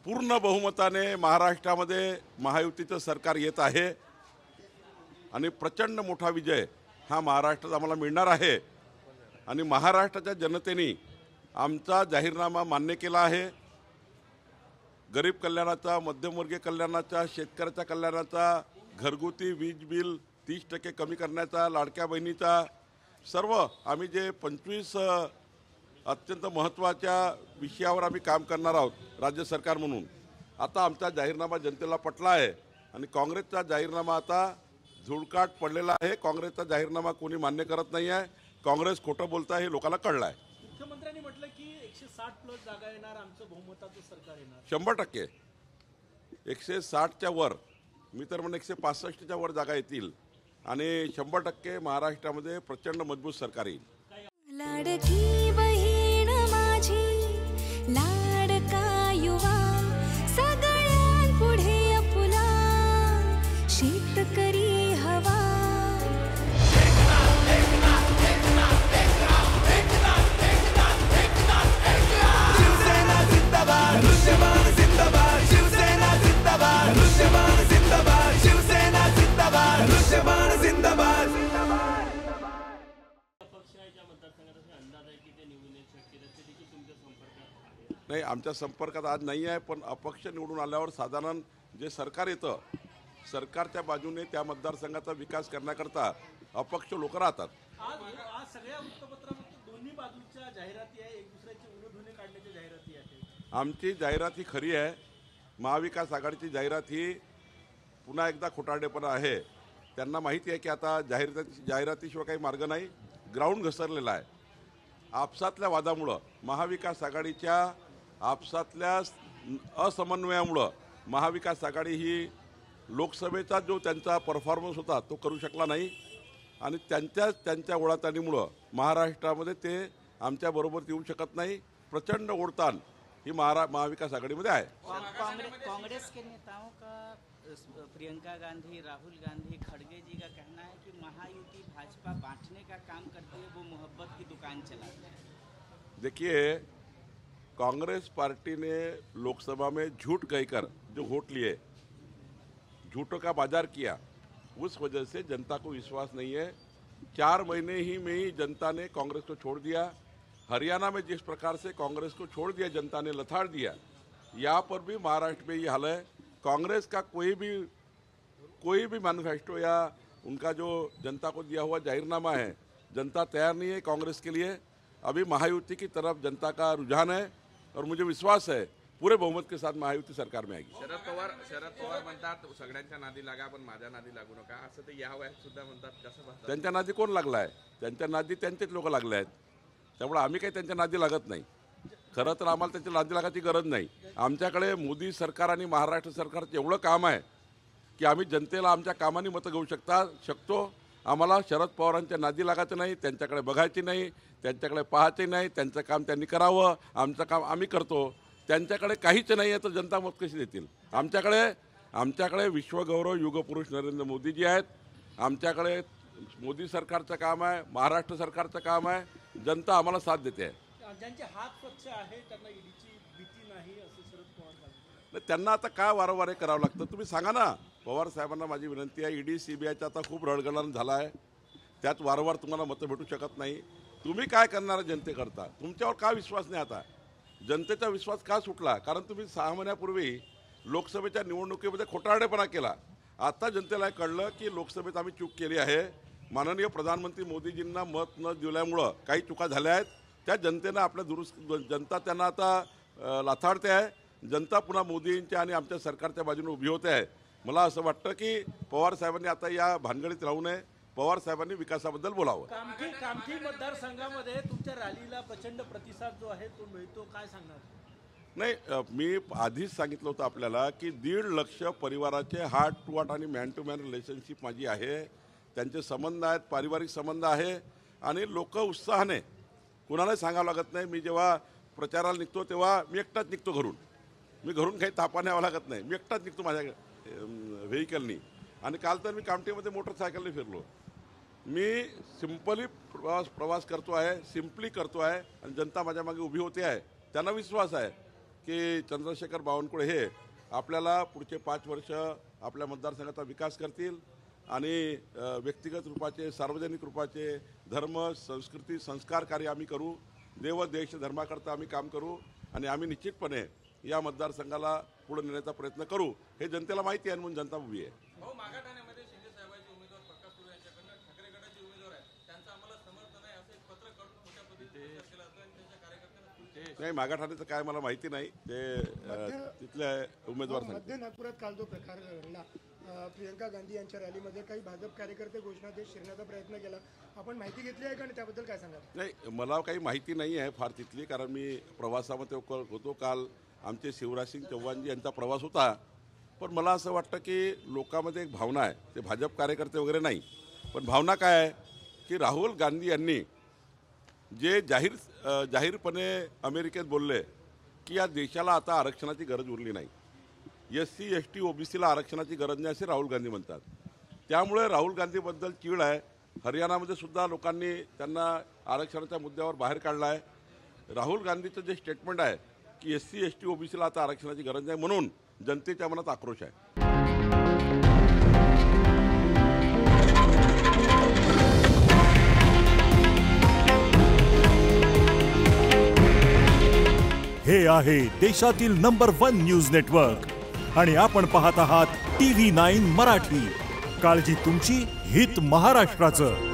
पूर्ण बहुमताने महाराष्ट्रामध्ये महायुतीचं सरकार येत आहे आणि प्रचंड मोठा विजय हा महाराष्ट्रात आम्हाला मिळणार आहे। आणि महाराष्ट्राच्या जनतेने आमचा जाहीरनामा मान्य केला आहे। गरीब कल्याणाचा, मध्यमवर्गीय कल्याणाचा, शेतकऱ्याच्या कल्याणाचा, घरगुती वीज बिल 30% कमी करण्याचा, लाडक्या बहिणीचा, सर्व आम्ही जे 25 अत्यंत महत्त्वाच्या विषयावर आम्ही काम करणार आहोत राज्य सरकार म्हणून। आता आमचा जाहीरनामा जनतेला पटला आहे आणि काँग्रेसचा जाहीरनामा आता झुळकाट पडलेला आहे। काँग्रेसचा जाहीरनामा कोणी मान्य करत नाही आहे। काँग्रेस खोटं बोलत आहे हे लोकांना कळलं आहे। मुख्यमंत्र्यांनी म्हटलं की 160 प्लस जागा येणार, आमचं बहुमताचं सरकार येणार। 100% 160च्या वर, मी तर म्हणेन 165च्या वर जागा येतील आणि 100% महाराष्ट्रामध्ये प्रचंड मजबूत सरकार येईल। लाडकी बहीण माझी, लाडका युवा, सगळ्यांपुढे आपला शेतकरी हवा। शिवसेना जिंदाबाद, दृश्यमान जिंदाबाद, शिवसेना जिंदाबाद, दृश्यमान जिंदाबाद, शिवसेना जिंदाबाद, दृश्यमान जिंदाबाद। नाही, आमच्या संपर्कात आज नाही आहे, पण अपक्ष निवडून आल्यावर साधारण जे सरकार येतं, सरकारच्या बाजूने त्या मतदारसंघाचा विकास करण्याकरता अपक्ष लोक राहतात। आज सगळ्या वृत्तपत्रामध्ये दोन्ही बाजूच्या जाहिराती आहे, एक दुसऱ्याचे उडवधुने काढण्याच्या जाहिराती आहेत। आमची जाहिरात ही खरी आहे। महाविकास आघाडीची जाहिरात ही पुन्हा एकदा खोटारडेपणा आहे। त्यांना माहिती आहे की आता जाहिरातीशिवाय काही मार्ग नाही। ग्राउंड घसरलेला आहे। आपसातल्या वादामुळं, महाविकास आघाडीच्या आपसातल्या असमन्वयामुळं महाविकास आघाडी ही लोकसभेचा जो त्यांचा परफॉर्मन्स होता तो करू शकला नाही आणि त्यांच्या ओढाताणीमुळं महाराष्ट्रामध्ये ते आमच्याबरोबर येऊ शकत नाही। प्रचंड ओढताण ही महाविकास आघाडीमध्ये आहे। कांग्रेस के नेताओं का, प्रियंका गांधी, राहुल गांधी, खड़गे जी का कहना है कि महायुति भाजपा बांटने का काम करती है, वो मोहब्बत की दुकान चलाती है। देखिए, कांग्रेस पार्टी ने लोकसभा में झूठ कहकर जो वोट लिए, झूठों का बाजार किया, उस वजह से जनता को विश्वास नहीं है। 4 महीने ही में ही जनता ने कांग्रेस को छोड़ दिया। हरियाणा में जिस प्रकार से कांग्रेस को छोड़ दिया जनता ने, लथाड़ दिया, यहाँ पर भी महाराष्ट्र में ये हाल है। कांग्रेस का कोई भी मैनिफेस्टो या उनका जो जनता को दिया हुआ जाहिरनामा है, जनता तैयार नहीं है कांग्रेस के लिए। अभी महायुति की तरफ जनता का रुझान है और मुझे विश्वास है पूरे बहुमत के साथ महायुति सरकार में आएगी। शरद पवार म्हणतात सगळ्यांच्या नादी लागा पण माझ्या नादी लागू नका, असं ते या वयात सुद्धा म्हणतात। कसं पाहतात? त्यांच्या नादी कोण लागला आहे? त्यांच्या नादी त्यांचेच लोक लागले आहेत। त्यामुळे आम्ही काही त्यांच्या नादी लागत नाही। खरं तर आम्हाला त्यांच्या नादी लागायची गरज नाही। आमच्याकडे मोदी सरकार आणि महाराष्ट्र सरकारचं एवढं काम आहे की आम्ही जनतेला आमच्या कामाने मतं घेऊ शकतो। आम्हाला शरद पवारांच्या नादी लागायचं नाही, त्यांच्याकडे बघायची नाही, त्यांच्याकडे पाहायचे नाही। त्यांचं काम त्यांनी करावं, आमचं काम आम्ही करतो। त्यांच्याकडे काहीच नाही आहे तर जनता मत कशी देतील? आमच्याकडे विश्वगौरव युगपुरुष नरेंद्र मोदीजी आहेत। आमच्याकडे मोदी सरकारचं काम आहे, महाराष्ट्र सरकारचं काम आहे। जनता आम्हाला साथ देते आहे। ज्यांचे हात स्वच्छ आहे त्यांना ईडीची भीती नाही, असं शरद पवार सांगतात। त्यांना आता काय वारंवार करावं लागतं? तुम्ही सांगा ना। पवार साहेबांना माझी विनंती आहे, ईडी सीबीआयचा आता खूप रडगडण झाला आहे, त्यात वारंवार तुम्हाला मतं भेटू शकत नाही। तुम्ही काय करणार जनतेकरता? तुमच्यावर का विश्वास नाही? आता जनतेचा विश्वास का सुटला? कारण तुम्ही 6 महिन्यापूर्वी लोकसभेच्या निवडणुकीमध्ये खोटारडेपणा केला। आता जनतेला कळलं की लोकसभेत आम्ही चूक केली आहे। माननीय प्रधानमंत्री मोदीजींना मत न दिल्यामुळं काही चुका झाल्या आहेत। त्या जनतेनं आपल्या जनता त्यांना आता लाथाडते आहे। जनता पुन्हा मोदींच्या आणि आमच्या सरकारच्या बाजूने उभी होते आहे। मला असं वाटतं की पवार साहेबांनी आता या भानगडीत राहू नये। पवार साहेबांनी विकासाबद्दल बोलावं। कामठी मतदारसंघामध्ये तुमच्या रॅलीला प्रचंड प्रतिसाद जो आहे तो मिळतो, काय सांगणार? नाही, मी आधीच सांगितलं होतं आपल्याला की 1.5 लाख परिवाराचे हार्ट टू हार्ट आणि मॅन टू मॅन रिलेशनशिप माझी आहे। त्यांचे संबंध आहेत, पारिवारिक संबंध आहे आणि लोक उत्साहाने, कुणालाही सांगावं लागत नाही। मी जेव्हा प्रचाराला निघतो तेव्हा मी एकटाच निघतो घरून। मी घरून काही तापा न्यावं लागत नाही, मी एकटाच निघतो माझ्या व्हेकलनी। आणि काल तर मी कामठीमध्ये मोटरसायकलने फिरलो। मी सिंपली प्रवास करतो आहे, सिंपली करतो आहे आणि जनता माझ्या मागे उभी होते आहे। त्यांना विश्वास आहे की चंद्रशेखर बावनकुळे हे आपल्याला पुढचे 5 वर्ष आपल्या मतदारसंघाचा विकास करतील आणि व्यक्तिगत रूपाचे, सार्वजनिक रूपाचे धर्म, संस्कृती, संस्कार कार्य आम्ही करू, देव देश धर्माकरता आम्ही काम करू आणि आम्ही निश्चितपणे या मतदारसंघाला पुढे नेण्याचा प्रयत्न करू. हे जनतेला माहिती आहे म्हणून जनता उभी आहे. भाऊ, मागाठाण्यामध्ये शिंदे साहेबांचे उमेदवार प्रकाश सुरू यांच्याकडनं ठाकरे गटाचे उमेदवार आहेत, त्यांचं आम्हाला समर्थन आहे असं एक पत्र काढून मोठ्या पद्धतीने प्रचार केला जातो आणि त्यांच्या कार्यकर्त्यांना नाही, मागाठाण्याचं काय मला माहिती नाही, ते तिथले उमेदवार सांगतात. मध्य नागपुरात काल जो प्रकार घडला, प्रियंका गांधी यांच्या रॅलीमध्ये काही भाजप कार्यकर्ते घोषणा देत शिरण्याचा प्रयत्न केला, आपण माहिती घेतली आहे का आणि त्याबद्दल काय सांगाल? नाही, मला काही माहिती नाही आहे फार तिथली, कारण मी प्रवासामध्ये होतो. काल आमचे शिवराजसिंग चौहानजी यांचा प्रवास होता. पण मला असं वाटतं की लोकांमध्ये एक भावना आहे, ते भाजप कार्यकर्ते वगैरे नाही, पण भावना काय आहे की राहुल गांधी यांनी जे जाहीरपणे अमेरिकेत बोलले की या देशाला आता आरक्षणाची गरज उरली नाही, SC ST OBCला आरक्षणाची गरज नाही असे राहुल गांधी म्हणतात. त्यामुळे राहुल गांधीबद्दल चीड आहे. हरियाणामध्ये सुद्धा लोकांनी त्यांना आरक्षणाच्या मुद्द्यावर बाहेर काढला आहे. राहुल गांधीचं जे स्टेटमेंट आहे की SC ST OBCला आता आरक्षणाची गरज नाही, म्हणून जनतेच्या मनात आक्रोश आहे. हे आहे देशातील नंबर 1 न्यूज नेटवर्क आणि आपण पाहत आहात TV9 मराठी. काळजी तुमची, हित महाराष्ट्राचं.